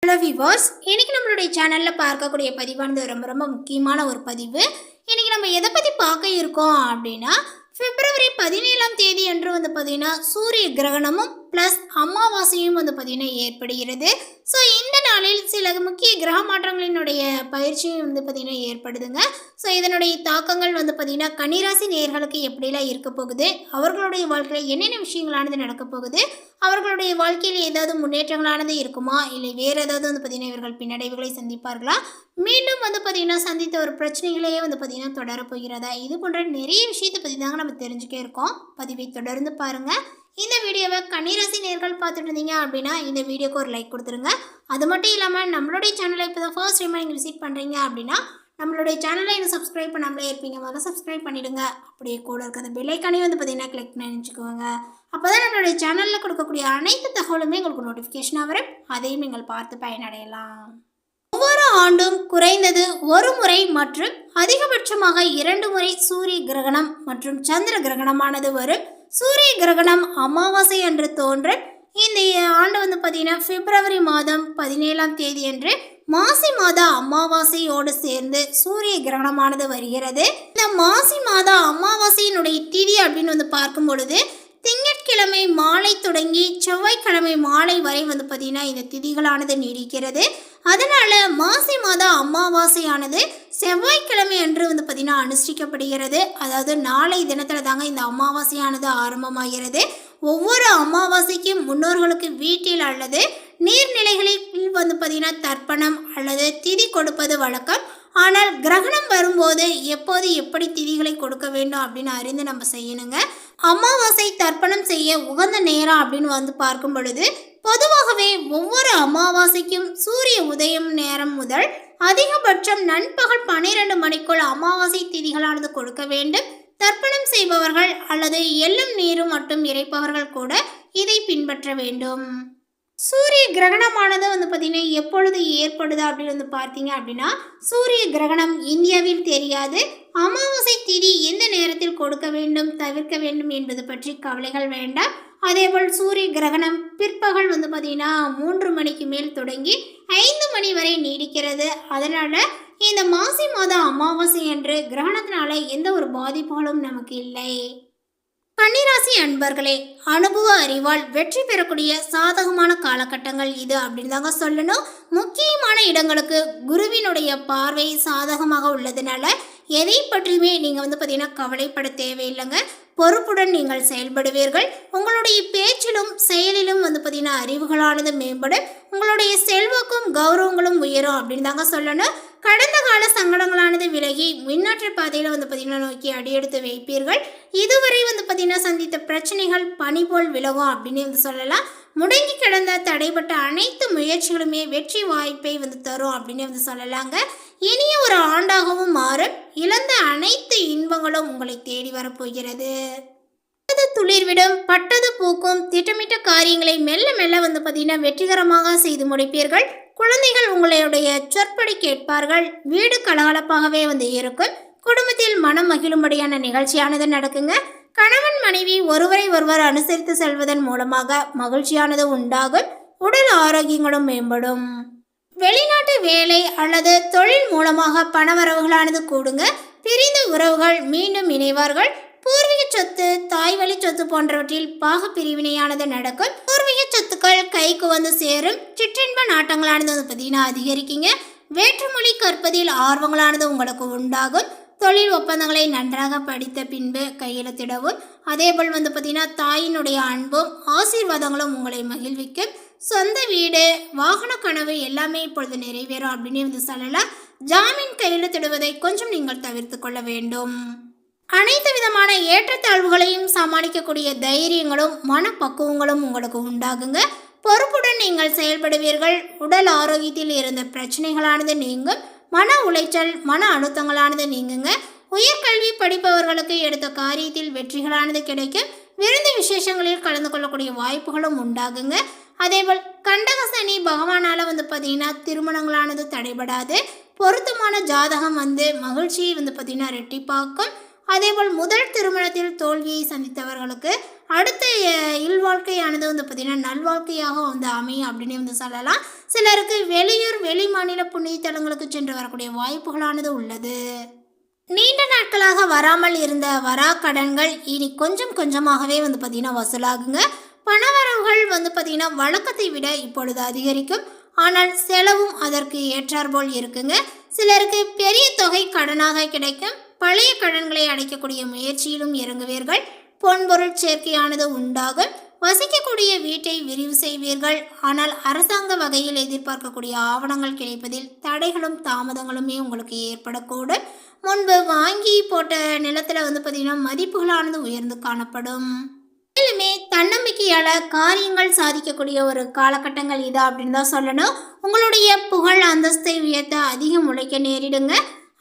Hello viewers, இன்னைக்கு நம்மளுடைய சேனலில் பார்க்கக்கூடிய பதிவானது ரொம்ப ரொம்ப முக்கியமான ஒரு பதிவு. இன்னைக்கு நம்ம எதை பற்றி பார்க்க இருக்கோம் அப்படின்னா, பிப்ரவரி 17ஆம் தேதி அன்று பார்த்தீங்கன்னா சூரிய கிரகணமும் ப்ளஸ் அமாவாசையும் பார்த்தீங்கன்னா ஏற்படுகிறது. ஸோ இந்த நாளில் சில முக்கிய கிரக மாற்றங்களினுடைய பயிற்சியும் பார்த்தீங்கன்னா ஏற்படுதுங்க. ஸோ இதனுடைய தாக்கங்கள் பார்த்தீங்கன்னா கன்னிராசி நேயர்களுக்கு எப்படிலாம் இருக்க போகுது, அவர்களுடைய வாழ்க்கையில் என்னென்ன விஷயங்களானது நடக்க போகுது, அவர்களுடைய வாழ்க்கையில் ஏதாவது முன்னேற்றங்களானது இருக்குமா, இல்லை வேறு ஏதாவது பார்த்தீங்கன்னா இவர்கள் பின்னடைவுகளை சந்திப்பார்களா, மீண்டும் பார்த்தீங்கன்னா சந்தித்த ஒரு பிரச்சனைகளையே பார்த்தீங்கன்னா தொடரப்போகிறதா, இது போன்ற நிறைய விஷயத்தை பற்றி தாங்க நம்ம தெரிஞ்சுக்க இருக்கோம். பதிவை தொடர்ந்து பாருங்கள். இந்த வீடியோவை கன்னிராசி நேயர்கள் பார்த்துட்டு இருந்தீங்க அப்படின்னா இந்த வீடியோக்கு ஒரு லைக் கொடுத்துருங்க. அது மட்டும் இல்லாமல் நம்மளுடைய சேனலை இப்போ தான் ஃபர்ஸ்ட் டைம் நீங்கள் விசிட் பண்ணுறீங்க அப்படின்னா நம்மளுடைய சேனலை இன்னும் சப்ஸ்கிரைப் பண்ணாமலே இருப்பீங்க, முதல்ல சப்ஸ்கிரைப் பண்ணிவிடுங்க. அப்படியே கூட இருக்கிற பெல்லைக்கானே பார்த்தீங்கன்னா கிளிக் பண்ணி வச்சுக்கோங்க. அப்போ தான் நம்மளுடைய சேனலில் கொடுக்கக்கூடிய அனைத்து தகவலுமே உங்களுக்கு நோட்டிஃபிகேஷனாக வரும், அதையும் நீங்கள் பார்த்து பயனடையலாம். ஒவ்வொரு ஆண்டும் குறைந்தது ஒரு முறை மற்றும் அதிகபட்சமாக 2 முறை சூரிய கிரகணம் மற்றும் சந்திர கிரகணமானது வரும். சூரிய கிரகணம் அமாவாசை அன்று தோன்றும். இந்த ஆண்டு பார்த்தீங்கன்னா பிப்ரவரி மாதம் 17ஆம் தேதி அன்று மாசி மாத அமாவாசையோடு சேர்ந்து சூரிய கிரகணமானது வருகிறது. இந்த மாசி மாத அமாவாசையினுடைய திதி அப்படின்னு பார்க்கும் பொழுது திங்கட்கிழமை மாலை தொடங்கி செவ்வாய்க்கிழமை மாலை வரை பார்த்தீங்கன்னா இந்த திதிகளானது நீடிக்கிறது. அதனால மாசி மாத அமாவாசையானது செவ்வாய்க்கிழமை அன்று பார்த்தீங்கன்னா அனுஷ்டிக்கப்படுகிறது. அதாவது நாளை தினத்தில் தாங்க இந்த அமாவாசையானது ஆரம்பமாகிறது. ஒவ்வொரு அமாவாசைக்கும் முன்னோர்களுக்கு வீட்டில் அல்லது நீர்நிலைகளில் பார்த்தீங்கன்னா தர்ப்பணம் அல்லது திதி கொடுப்பது வழக்கம். ஆனால் கிரகணம் வரும்போது எப்போது எப்படி திதிகளை கொடுக்க வேண்டும் அப்படின்னு அறிந்து நம்ம செய்யணுங்க. அமாவாசை தர்ப்பணம் செய்ய உகந்த நேரம் அப்படின்னு பார்க்கும் பொழுது பொதுவாகவே ஒவ்வொரு அமாவாசைக்கும் சூரிய உதயம் நேரம் முதல் அதிகபட்சம் நண்பகல் 12 மணிக்குள் அமாவாசை திதிகளானது கொடுக்க வேண்டும். தர்ப்பணம் செய்பவர்கள் அல்லது எள்ளும் நீரும் மட்டும் இறைப்பவர்கள் கூட இதை பின்பற்ற வேண்டும். சூரிய கிரகணமானது பார்த்தீங்கன்னா எப்பொழுது ஏற்படுது அப்படின்னு பார்த்தீங்க அப்படின்னா, சூரிய கிரகணம் இந்தியாவில் தெரியாது. அமாவாசை திதி எந்த நேரத்தில் கொடுக்க வேண்டும் தவிர்க்க வேண்டும் என்பது பற்றி கவலைகள் வேண்டாம். அதேபோல் சூரிய கிரகணம் பிற்பகல் பார்த்தீங்கன்னா 3 மணிக்கு மேல் தொடங்கி 5 மணி வரை நீடிக்கிறது. அதனால் இந்த மாசி மாத அமாவாசை அன்று கிரகணத்தினால எந்த ஒரு பாதிப்புகளும் நமக்கு இல்லை. கன்னிராசி அன்பர்களே, அனுபவ அறிவால் வெற்றி பெறக்கூடிய சாதகமான காலகட்டங்கள் இது அப்படின்னு தாங்க சொல்லணும். முக்கியமான இடங்களுக்கு குருவினுடைய பார்வை சாதகமாக உள்ளதுனால எதை பற்றியுமே நீங்கள் பார்த்தீங்கன்னா கவலைப்பட தேவையில்லைங்க. பொறுப்புடன் நீங்கள் செயல்படுவீர்கள். உங்களுடைய பேச்சிலும் செயலிலும் பார்த்தீங்கன்னா அறிவுகளானது மேம்படும். உங்களுடைய செல்வாக்கும் கௌரவங்களும் உயரும் அப்படின்னு தாங்க சொல்லணும். கடந்த கால சங்கடங்களானது விலகி முன்னேற்ற பாதையில் பார்த்தீங்கன்னா நோக்கி அடியெடுத்து வைப்பீர்கள். இதுவரை பார்த்தீங்கன்னா சந்தித்த பிரச்சனைகள் பனி போல் விலகும் அப்படின்னு சொல்லலாம். முடங்கி கிடந்த தடைப்பட்ட அனைத்து முயற்சிகளுமே வெற்றி வாய்ப்பை தரும் அப்படின்னு சொல்லலாங்க. இனிய ஒரு ஆண்டாகவும் மாறும். இழந்த அனைத்து இன்பங்களும் உங்களை தேடி வரப்போகிறது. துளிர்விடும், பட்டது பூக்கும், திட்டமிட்ட காரியங்களை மெல்ல மெல்ல பார்த்தீங்கன்னா வெற்றிகரமாக செய்து முடிப்பீர்கள். குழந்தைகள் உங்களுடைய சொற்படி கேட்பார்கள். வீடு கலகலப்பாகவே இருக்கும். குடும்பத்தில் மனம் மகிழும்படியான நிகழ்ச்சியானது நடக்குங்க. கணவன் மனைவி ஒருவரை ஒருவர் அனுசரித்து செல்வதன் மூலமாக மகிழ்ச்சியானது உண்டாகும். உடல் ஆரோக்கியங்களும் மேம்படும். வெளிநாட்டு வேலை அல்லது தொழில் மூலமாக பணவரவுகளானது கூடுங்க. பிரிந்த உறவுகள் மீண்டும் இணைவார்கள். பூர்வீக சொத்து, தாய் வழி சொத்து போன்றவற்றில் பாக பிரிவினையானது நடக்கும். பூர்வீக சொத்துக்கள் கைக்கு சேரும். சிற்றின்ப நாட்டங்களானது பார்த்தீங்கன்னா அதிகரிக்குங்க. வேற்றுமொழி கற்பதில் ஆர்வங்களானது உங்களுக்கு உண்டாகும். தொழில் ஒப்பந்தங்களை நன்றாக படித்த பின்பு கையெழுத்திடவும். அதேபோல் பார்த்தீங்கன்னா தாயினுடைய அன்பும் ஆசீர்வாதங்களும் உங்களை மகிழ்விக்கும். சொந்த வீடு, வாகன கனவு எல்லாமே இப்பொழுது நிறைவேறும் அப்படின்னு சொல்லலாம். ஜாமீன் கையெழுத்திடுவதை கொஞ்சம் நீங்கள் தவிர்த்து கொள்ள வேண்டும். அனைத்து விதமான ஏற்றத்தாழ்வுகளையும் சமாளிக்கக்கூடிய தைரியங்களும் மனப்பக்குவங்களும் உங்களுக்கு உண்டாகுங்க. பொறுப்புடன் நீங்கள் செயல்படுவீர்கள். உடல் ஆரோக்கியத்தில் இருந்த பிரச்சனைகளானது நீங்கும். மன உளைச்சல், மன அழுத்தங்களானது நீங்குங்க. உயர்கல்வி படிப்பவர்களுக்கு எடுத்த காரியத்தில் வெற்றிகளானது கிடைக்கும். விருந்து விசேஷங்களில் கலந்து கொள்ளக்கூடிய வாய்ப்புகளும் உண்டாகுங்க. அதேபோல் கண்டகசனி பகவானால் பார்த்தீங்கன்னா திருமணங்களானது தடைபடாது. பொருத்தமான ஜாதகம் மகிழ்ச்சியை பார்த்தீங்கன்னா ரெட்டிப்பாக்கும். அதேபோல் முதல் திருமணத்தில் தோல்வியை சந்தித்தவர்களுக்கு அடுத்த இல்வாழ்க்கையானது வந்து பார்த்திங்கன்னா நல்வாழ்க்கையாக வந்து அமையும் அப்படின்னு வந்து சொல்லலாம். சிலருக்கு வெளியூர் வெளி மாநில புண்ணிய தலங்களுக்கு சென்று வரக்கூடிய வாய்ப்புகளானது உள்ளது. நீண்ட நாட்களாக வராமல் இருந்த வரா கடன்கள் இனி கொஞ்சம் கொஞ்சமாகவே வந்து பார்த்திங்கன்னா வசூலாகுங்க. பணவரவுகள் வந்து பார்த்திங்கன்னா வழக்கத்தை விட இப்பொழுது அதிகரிக்கும். ஆனால் செலவும் அதற்கு ஏற்றாற்போல் இருக்குங்க. சிலருக்கு பெரிய தொகை கடனாக கிடைக்கும். பழைய கடன்களை அடைக்கக்கூடிய முயற்சியிலும் இறங்குவீர்கள். பொன்பொருள் சேர்க்கையானது உண்டாகும். வசிக்கக்கூடிய வீட்டை விரிவு செய்வீர்கள். ஆனால் அரசாங்க வகையில் எதிர்பார்க்கக்கூடிய ஆவணங்கள் கிடைப்பதில் தடைகளும் தாமதங்களுமே உங்களுக்கு ஏற்படக்கூடும். முன்பு வாங்கி போட்ட நிலத்தில் வந்து பார்த்திங்கன்னா மதிப்புகளானது உயர்ந்து காணப்படும். மேலுமே தன்னம்பிக்கையால் காரியங்கள் சாதிக்கக்கூடிய ஒரு காலகட்டங்கள் இதா அப்படின்னு தான் சொல்லணும். உங்களுடைய புகழ் அந்தஸ்தை உயர்த்த அதிகம் உழைக்க நேரிடுங்க.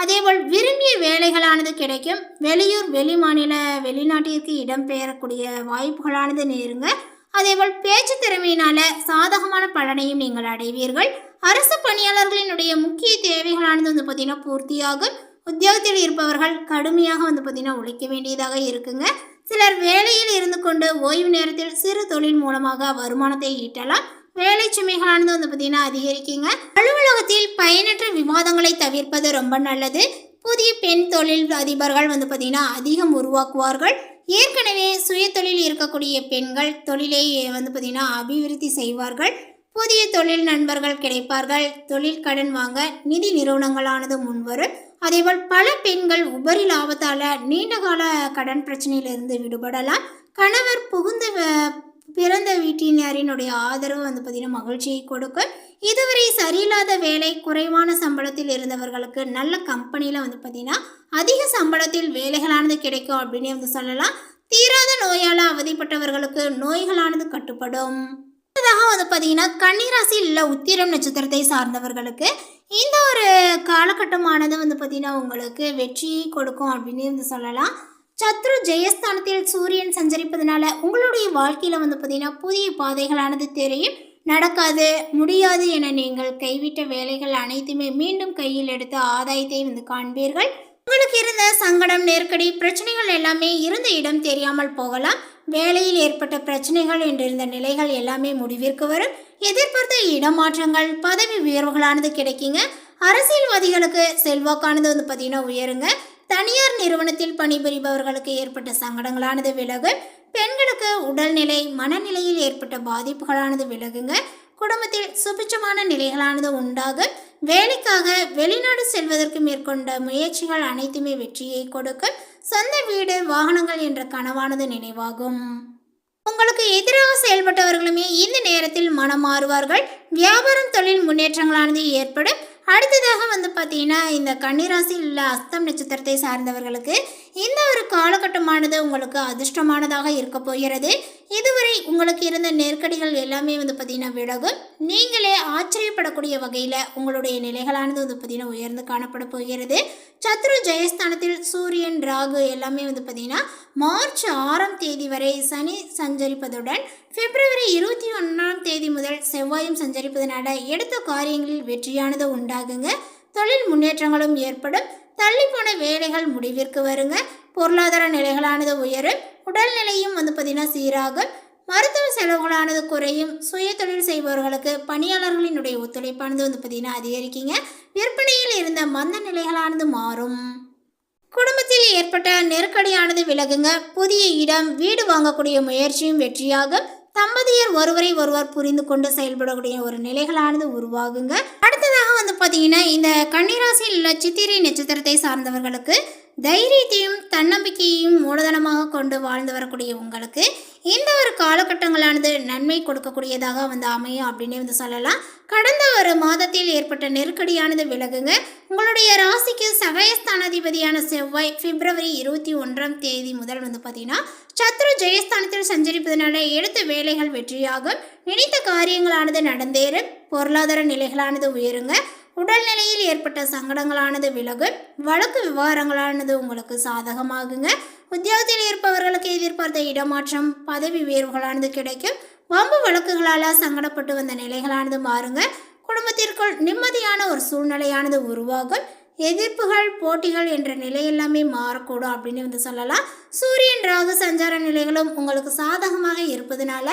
அதேபோல் விரும்பிய வேலைகளானது கிடைக்கும். வெளியூர் வெளி மாநில வெளிநாட்டிற்கு இடம்பெயரக்கூடிய வாய்ப்புகளானது நேருங்க. அதேபோல் பேச்சு திறமையினால சாதகமான பலனையும் நீங்கள் அடைவீர்கள். அரசு பணியாளர்களினுடைய முக்கிய தேவைகளானது வந்து பார்த்திங்கன்னா பூர்த்தியாகும். உத்தியோகத்தில் இருப்பவர்கள் கடுமையாக வந்து பார்த்திங்கன்னா உழைக்க வேண்டியதாக இருக்குங்க. சிலர் வேலையில் இருந்து கொண்டு ஓய்வு நேரத்தில் சிறு தொழில் மூலமாக வருமானத்தை ஈட்டலாம். வேலை சுமைகளானது வந்து பார்த்திங்கன்னா அதிகரிக்குங்க. அலுவலகத்தில் பயனற்ற விவாதங்களை தவிர்ப்பது ரொம்ப நல்லது. புதிய பெண் தொழில் அதிபர்கள் வந்து பார்த்திங்கன்னா அதிகம் உருவாக்குவார்கள். ஏற்கனவே சுய தொழில் இருக்கக்கூடிய பெண்கள் தொழிலை வந்து பார்த்திங்கன்னா அபிவிருத்தி செய்வார்கள். புதிய தொழில் நண்பர்கள் கிடைப்பார்கள். தொழில் கடன் வாங்க நிதி நிறுவனங்களானது முன்வரும். அதேபோல் பல பெண்கள் உபரி லாபத்தால் நீண்டகால கடன் பிரச்சனையிலிருந்து விடுபடலாம். கணவர் பிறந்த வீட்டினரினுடைய ஆதரவு வந்து பார்த்திங்கன்னா மகிழ்ச்சியை கொடுக்கும். இதுவரை சரியில்லாத வேலை குறைவான சம்பளத்தில் இருந்தவர்களுக்கு நல்ல கம்பெனியில் வந்து பார்த்திங்கன்னா அதிக சம்பளத்தில் வேலைகளானது கிடைக்கும் அப்படின்னு வந்து சொல்லலாம். தீராத நோயால் அவதிப்பட்டவர்களுக்கு நோய்களானது கட்டுப்படும். வந்து பார்த்தீங்கன்னா கன்னிராசியில் உள்ள உத்திரம் நட்சத்திரத்தை சார்ந்தவர்களுக்கு இந்த ஒரு காலகட்டமானது வந்து பார்த்திங்கன்னா உங்களுக்கு வெற்றியை கொடுக்கும் அப்படின்னு வந்து சொல்லலாம். சத்ரு ஜெயஸ்தானத்தில் சூரியன் சஞ்சரிப்பதனால உங்களுடைய வாழ்க்கையில் வந்து பார்த்திங்கன்னா புதிய பாதைகளானது தெரியும். நடக்காது முடியாது என நீங்கள் கைவிட்ட வேலைகள் அனைத்துமே மீண்டும் கையில் எடுத்த ஆதாயத்தை வந்து காண்பீர்கள். உங்களுக்கு இருந்த சங்கடம் நெருக்கடி பிரச்சனைகள் எல்லாமே இருந்த இடம் தெரியாமல் போகலாம். வேலையில் ஏற்பட்ட பிரச்சனைகள் என்றிருந்த நிலைகள் எல்லாமே முடிவிற்கு வரும். எதிர்பார்த்த இடமாற்றங்கள் பதவி உயர்வுகளானது கிடைக்குங்க. அரசியல்வாதிகளுக்கு செல்வாக்கானது வந்து பார்த்திங்கன்னா உயருங்க. தனியார் நிறுவனத்தில் பணிபுரிபவர்களுக்கு ஏற்பட்ட சங்கடங்களானது விலகும். பெண்களுக்கு உடல்நிலை மனநிலையில் ஏற்பட்ட பாதிப்புகளானது விலகுங்க. குடும்பத்தில் சுபிட்சமான நிலைகளானது உண்டாகும். வேலைக்காக வெளிநாடு செல்வதற்கு மேற்கொண்ட முயற்சிகள் அனைத்துமே வெற்றியை கொடுக்கும். சொந்த வீடு வாகனங்கள் என்ற கனவானது நினைவாகும். உங்களுக்கு எதிராக செயல்பட்டவர்களுமே இந்த நேரத்தில் மனம் மாறுவார்கள். வியாபாரம் தொழில் முன்னேற்றங்களானது ஏற்படும். அடுத்ததாக வந்து பார்த்தீங்கன்னா இந்த கன்னிராசியில் உள்ள அஸ்தம் நட்சத்திரத்தை சார்ந்தவர்களுக்கு இந்த ஒரு காலகட்டமானது உங்களுக்கு அதிர்ஷ்டமானதாக இருக்க போகிறது. இதுவரை உங்களுக்கு இருந்த நெருக்கடிகள் எல்லாமே வந்து பார்த்திங்கன்னா விலகும். நீங்களே ஆச்சரியப்படக்கூடிய வகையில் உங்களுடைய நிலைகளானது வந்து பார்த்திங்கன்னா உயர்ந்து காணப்பட போகிறது. சத்ரு ஜெயஸ்தானத்தில் சூரியன் ராகு எல்லாமே வந்து பார்த்திங்கன்னா மார்ச் 6ஆம் தேதி வரை சனி சஞ்சரிப்பதுடன் பிப்ரவரி 21ஆம் தேதி முதல் செவ்வாயும் சஞ்சரிப்பதனால எடுத்த காரியங்களில் வெற்றியானது உண்டாகுங்க. தொழில் முன்னேற்றங்களும் ஏற்படும். தள்ளிப்போன வேலைகள் முடிவிற்கு வருங்க. பொருளாதார நிலைகளானது உயரும். உடல்நிலையும் வந்து பார்த்திங்கன்னா சீராகும். மருத்துவ செலவுகளானது குறையும். சுய தொழில் செய்பவர்களுக்கு பணியாளர்களினுடைய ஒத்துழைப்பானது வந்து பார்த்திங்கன்னா அதிகரிக்குங்க. விற்பனையில் இருந்த மந்த நிலைகளானது மாறும். குடும்பத்தில் ஏற்பட்ட நெருக்கடியானது விலகுங்க. புதிய இடம் வீடு வாங்கக்கூடிய முயற்சியும் வெற்றியாகும். தம்பதியர் ஒருவரை ஒருவர் புரிந்து கொண்டு செயல்படக்கூடிய ஒரு நிலைகளானது உருவாகுங்க. அடுத்ததாக வந்து பார்த்தீங்கன்னா இந்த கன்னிராசியில் உள்ள சித்திரை நட்சத்திரத்தை சார்ந்தவர்களுக்கு தைரியத்தையும் தன்னம்பிக்கையையும் மூலதனமாக கொண்டு வாழ்ந்து வரக்கூடிய உங்களுக்கு இந்த ஒரு காலகட்டங்களானது நன்மை கொடுக்கக்கூடியதாக வந்து அமையும் அப்படின்னு வந்து சொல்லலாம். கடந்த ஒரு மாதத்தில் ஏற்பட்ட நெருக்கடியானது விலகுங்க. உங்களுடைய ராசிக்கு சகாயஸ்தானாதிபதியான செவ்வாய் பிப்ரவரி 21ஆம் தேதி முதல் வந்து பார்த்தீங்கன்னா சத்ரு ஜெயஸ்தானத்தில் சஞ்சரிப்பதனால எடுத்த வேலைகள் வெற்றியாகும். நினைத்த காரியங்களானது நடந்தேறும். பொருளாதார நிலைகளானது உயருங்க. உடல்நிலையில் ஏற்பட்ட சங்கடங்களானது விலகும். வழக்கு விவகாரங்களானது உங்களுக்கு சாதகமாகுங்க. உத்தியோகத்தில் இருப்பவர்களுக்கு எதிர்பார்த்த இடமாற்றம் பதவி உயர்வுகளானது கிடைக்கும். வம்பு வழக்குகளால் சங்கடப்பட்டு வந்த நிலைகளானது மாறுங்க. குடும்பத்திற்குள் நிம்மதியான ஒரு சூழ்நிலையானது உருவாகும். எதிர்ப்புகள் போட்டிகள் என்ற நிலை எல்லாமே மாறக்கூடும் அப்படின்னு வந்து சொல்லலாம். சூரியன் ராகு சஞ்சார நிலைகளும் உங்களுக்கு சாதகமாக இருப்பதனால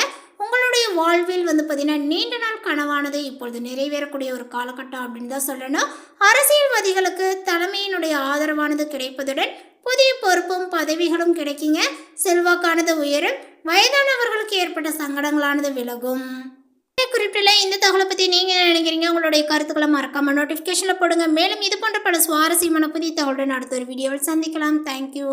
உங்களுடைய வாழ்வில் வந்து பார்த்தீங்கன்னா நீண்ட நாள் கனவானது இப்பொழுது நிறைவேறக்கூடிய ஒரு காலகட்டம் அப்படின்னு தான் சொல்லணும். அரசியல்வாதிகளுக்கு தலைமையினுடைய ஆதரவானது கிடைப்பதுடன் புதிய பொறுப்பும் பதவிகளும் கிடைக்குங்க. செல்வாக்கானது உயரும். வயதானவர்களுக்கு ஏற்பட்ட சங்கடங்களானது விலகும். குறிப்பிட்ட இந்த தகவலை பற்றி நீங்கள் என்ன நினைக்கிறீங்க? உங்களுடைய கருத்துக்களை மறக்காமல் நோட்டிஃபிகேஷனில் போடுங்க. மேலும் இது போன்ற பல சுவாரஸ்யமான புதிய தகவலுடன் அடுத்த ஒரு வீடியோவில் சந்திக்கலாம். தேங்க்யூ.